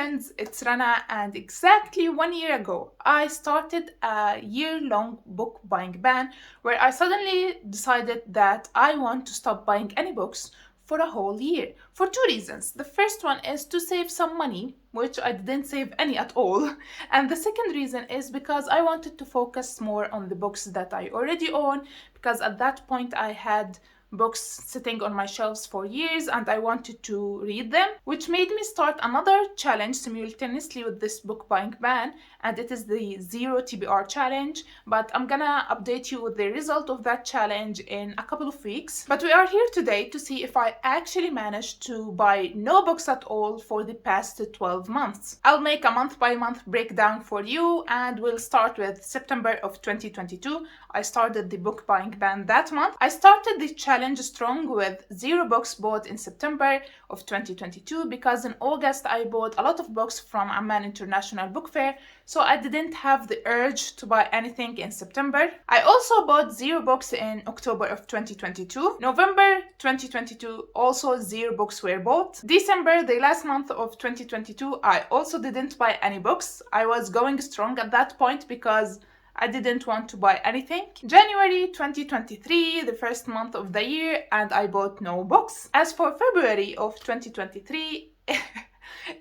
friends, it's Rana, and exactly 1 year ago, I started a year-long book buying ban where I suddenly decided that I want to stop buying any books for a whole year for two reasons. The first one is to save some money, which I didn't save any at all. And the second reason is because I wanted to focus more on the books that I already own, because at that point I had books sitting on my shelves for years and I wanted to read them, which made me start another challenge simultaneously with this book buying ban, and it is the Zero TBR challenge. But I'm gonna update you with the result of that challenge in a couple of weeks. But we are here today to see if I actually managed to buy no books at all for the past 12 months. I'll make a month by month breakdown for you, and we'll start with September of 2022. I started the book buying ban that month. I started the challenge strong with 0 books bought in September of 2022 because in August I bought a lot of books from Amman International Book Fair, so I didn't have the urge to buy anything in September. I also bought 0 books in October of 2022. November 2022, also 0 books were bought. December, the last month of 2022, I also didn't buy any books. I was going strong at that point because I didn't want to buy anything. January 2023, the first month of the year, and I bought no books. As for February of 2023,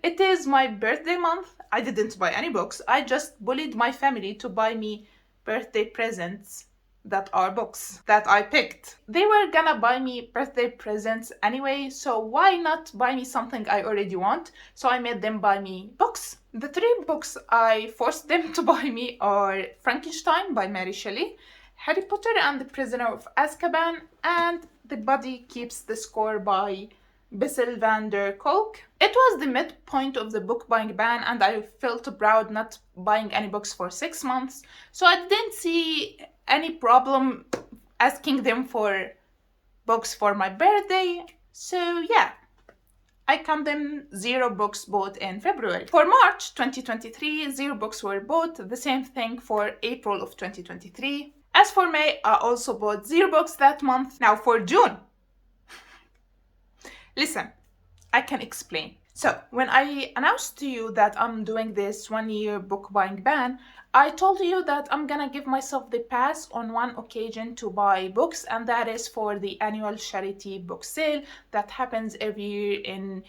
it is my birthday month. I didn't buy any books. I just bullied my family to buy me birthday presents that are books that I picked. They were gonna buy me birthday presents anyway, so why not buy me something I already want? So I made them buy me books. The 3 books I forced them to buy me are Frankenstein by Mary Shelley, Harry Potter and the Prisoner of Azkaban, and The Body Keeps the Score by Bessel van der Kolk. It was the midpoint of the book buying ban and I felt proud not buying any books for 6 months, so I didn't see any problem asking them for books for my birthday. So yeah, I count them 0 books bought in February. For March 2023, 0 books were bought. The same thing for April of 2023. As for May, I also bought 0 books that month. Now for June, listen, I can explain. So when I announced to you that I'm doing this 1-year book buying ban, I told you that I'm gonna give myself the pass on one occasion to buy books, and that is for the annual charity book sale that happens every year in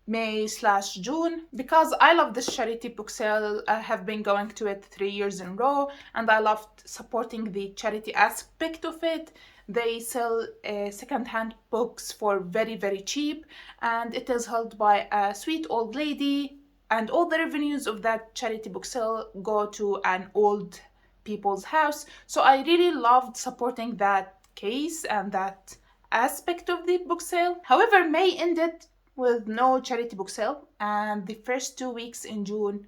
May/June. Because I love this charity book sale, I have been going to it 3 years in a row, and I loved supporting the charity aspect of it. They sell second-hand books for very, very cheap, and it is held by a sweet old lady, and all the revenues of that charity book sale go to an old people's house. So I really loved supporting that case and that aspect of the book sale. However, May ended with no charity book sale, and the first 2 weeks in June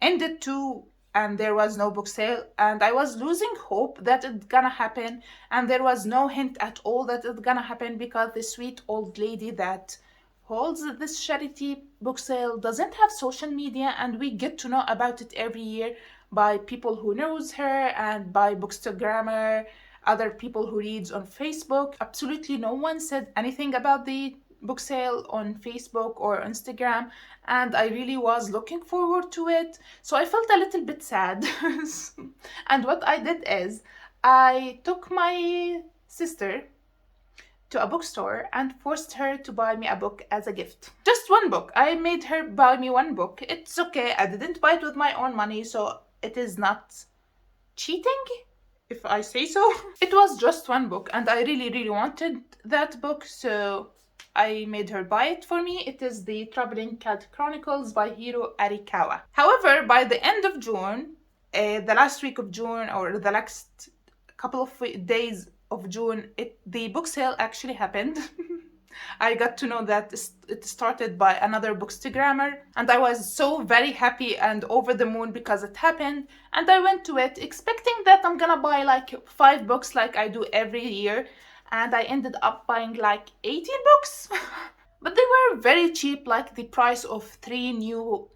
ended too, and there was no book sale, and I was losing hope that it's gonna happen, and there was no hint at all that it's gonna happen because the sweet old lady that holds this charity book sale doesn't have social media, and we get to know about it every year by people who knows her and by Bookstagrammer, other people who reads on Facebook. Absolutely no one said anything about the book sale on Facebook or Instagram, and I really was looking forward to it, so I felt a little bit sad. And what I did is I took my sister to a bookstore and forced her to buy me a book as a gift. Just one book. I made her buy me one book. It's okay, I didn't buy it with my own money, so it is not cheating, if I say so. It was just one book, and I really, really wanted that book, so I made her buy it for me. It is the Traveling Cat Chronicles by Hiro Arikawa. However, by the end of June, the last week of June, or the last couple of days of June, the book sale actually happened. I got to know that it started by another Bookstagrammer, and I was so very happy and over the moon because it happened, and I went to it expecting that I'm gonna buy like 5 books like I do every year, and I ended up buying like 18 books. But they were very cheap, like the price of 3 new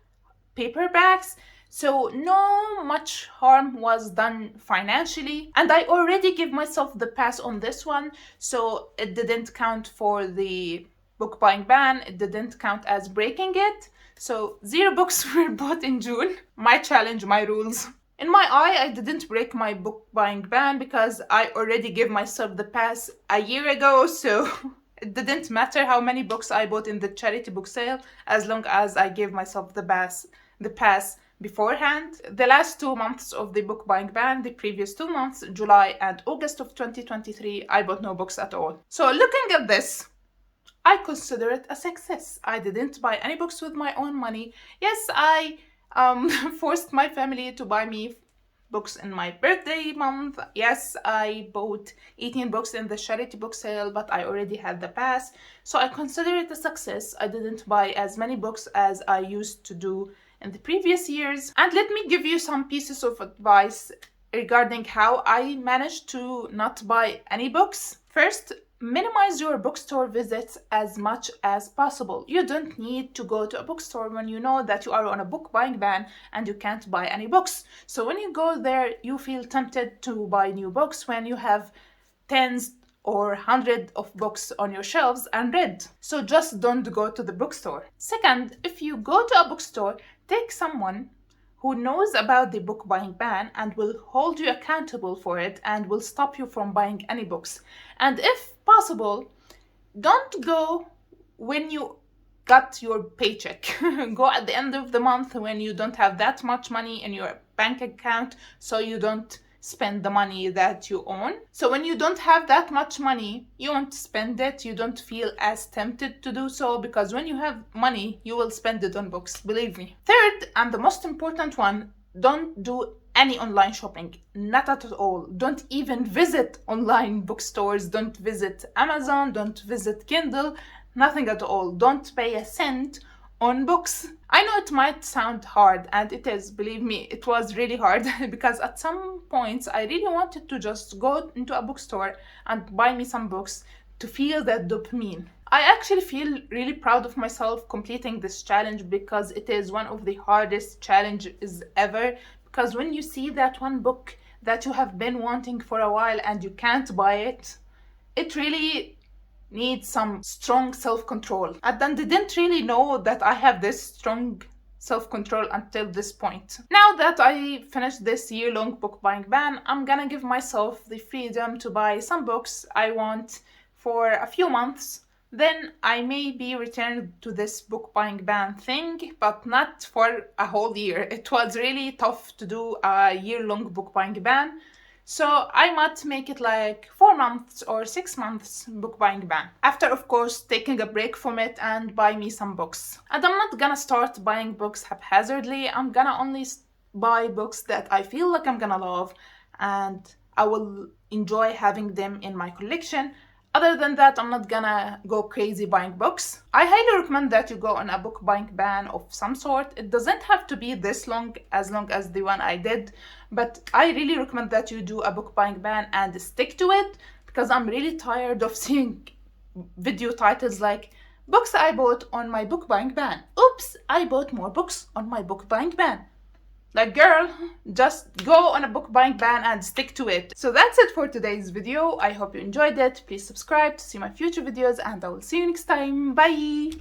paperbacks. So no much harm was done financially, and I already gave myself the pass on this one, so it didn't count for the book buying ban, it didn't count as breaking it. So 0 books were bought in June. My challenge, my rules. In my eye, I didn't break my book buying ban because I already gave myself the pass a year ago, so it didn't matter how many books I bought in the charity book sale as long as I gave myself the pass beforehand. The last 2 months of the book buying ban, the previous 2 months, July and August of 2023, I bought no books at all. So looking at this, I consider it a success. I didn't buy any books with my own money. Yes, I forced my family to buy me books in my birthday month. Yes, I bought 18 books in the charity book sale, but I already had the pass. So I consider it a success. I didn't buy as many books as I used to do in the previous years. And let me give you some pieces of advice regarding how I managed to not buy any books. First, minimize your bookstore visits as much as possible. You don't need to go to a bookstore when you know that you are on a book buying ban and you can't buy any books. So when you go there, you feel tempted to buy new books when you have tens or hundreds of books on your shelves unread. So just don't go to the bookstore. Second, if you go to a bookstore, take someone who knows about the book buying ban and will hold you accountable for it and will stop you from buying any books. And if possible, don't go when you got your paycheck. Go at the end of the month when you don't have that much money in your bank account, so you don't spend the money that you own. So when you don't have that much money, you won't spend it. You don't feel as tempted to do so, because when you have money, you will spend it on books, believe me. Third, and the most important one, don't do any online shopping. Not at all. Don't even visit online bookstores. Don't visit Amazon. Don't visit Kindle. Nothing at all. Don't pay a cent on books. I know it might sound hard, and it is, believe me, it was really hard because at some points I really wanted to just go into a bookstore and buy me some books to feel that dopamine. I actually feel really proud of myself completing this challenge because it is one of the hardest challenges ever. Because when you see that one book that you have been wanting for a while and you can't buy it, it really needs some strong self-control. And then didn't really know that I have this strong self-control until this point. Now that I finished this year-long book buying ban, I'm gonna give myself the freedom to buy some books I want for a few months. Then I may be returned to this book buying ban thing, but not for a whole year. It was really tough to do a year-long book buying ban. So I might make it like 4 months or 6 months book buying ban. After, of course, taking a break from it and buy me some books. And I'm not gonna start buying books haphazardly. I'm gonna only buy books that I feel like I'm gonna love and I will enjoy having them in my collection. Other than that, I'm not gonna go crazy buying books. I highly recommend that you go on a book buying ban of some sort. It doesn't have to be this long as the one I did, but I really recommend that you do a book buying ban and stick to it, because I'm really tired of seeing video titles like books I bought on my book buying ban. Oops, I bought more books on my book buying ban. Like, girl, just go on a book buying ban and stick to it. So that's it for today's video. I hope you enjoyed it. Please subscribe to see my future videos and I will see you next time. Bye!